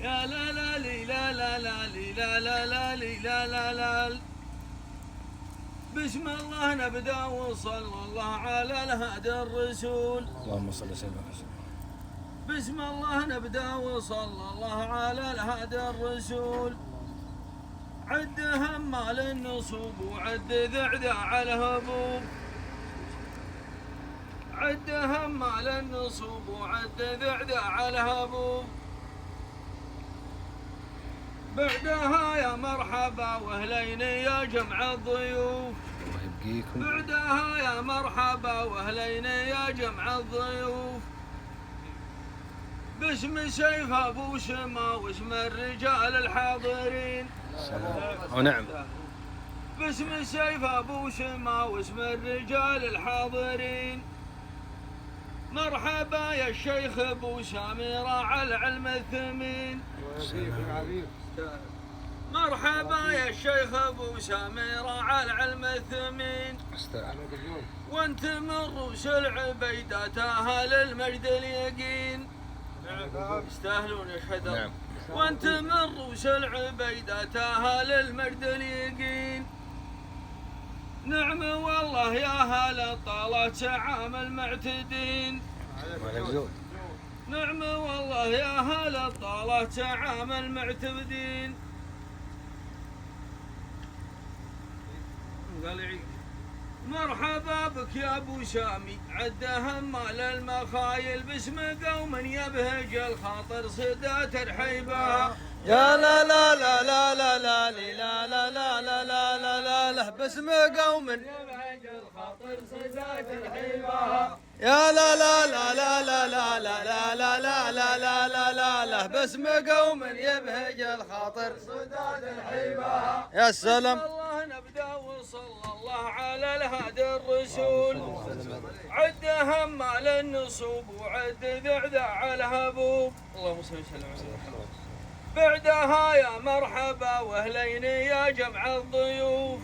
يا لا لا لي لا لا لا لي لا لا لا لي لا لا لا. بسم الله نبدأ وصلى الله على الهادي الرسول. اللهم صل وسلم. بسم الله نبدأ وصلى الله على الهادي الرسول. عد همال النصوب وعد ذعذاع الهبوب. عد همال النصوب وعد ذعذاع الهبوب. بعدها يا مرحبا واهلين يا جمع الضيوف. الله يبقيكم. بعدها يا مرحبا واهلين يا جمع الضيوف. باسم سيف ابو شما واسم الرجال الحاضرين. ونعم. باسم سيف ابو شما واسم الرجال الحاضرين. مرحبا يا الشيخ ابو سمير على العلم الثمين. مرحبا يا الشيخ ابو سمير على العلم الثمين. وانت من رؤوس العبيدات اهل المجد اليقين. يستاهلون يشهدون. نعم. وانت من رؤوس العبيدات اهل المجد اليقين. نعم والله يا هلا طالت عام المعتدين. نعم والله يا هلا طالت عام المعتدين. قال عيد. مرحبا بك يا ابو سامي عد همال المخايل باسم قوم يبهج الخاطر صدى ترحيبها. يا لا لا لا لا لا لا لا لا لا لا لا لا لا لا باسم قوم يبهج الخاطر صدى ترحيبها. يا لا لا لا لا لا لا لا لا لا لا لا لا لا لا باسم قوم يبهج الخاطر صدى ترحيبها. يا سلام. الله نبدا وصلى الله على الهادي الرسول. عد همال النصوب وعد ذعذاع الهبوب. اللهم صل وسلم على محمد. بعدها يا مرحبا واهلين يا جمع الضيوف.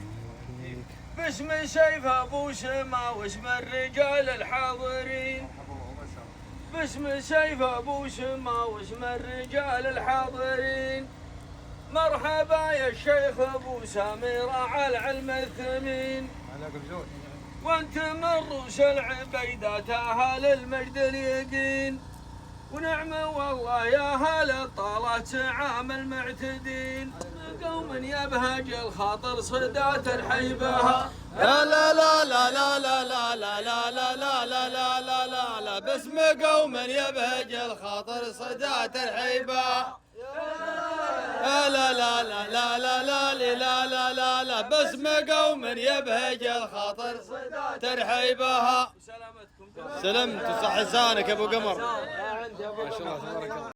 باسم سيف ابو شما واسم الرجال الحاضرين. باسم سيف ابو شما واسم الرجال الحاضرين. مرحبا يا الشيخ ابو سمير على العلم الثمين. وانت من رؤوس العبيدات اهل المجد اليقين. ونعم والله يا هلا طالت عام المعتدين. قوم يبهج الخاطر صدى ترحيبها. يا لا لا لا لا لا لا لا لا لا لا لا لا لا لا لا باسم قوم يبهج الخاطر صدى ترحيبها. لا لا لا لا لا لا لا لا لا لا لا باسم قوم يبهج الخاطر ترحيبها. سلامتكم. سلمت وصح لسانك ابو قمر. ما شاء الله تبارك الله.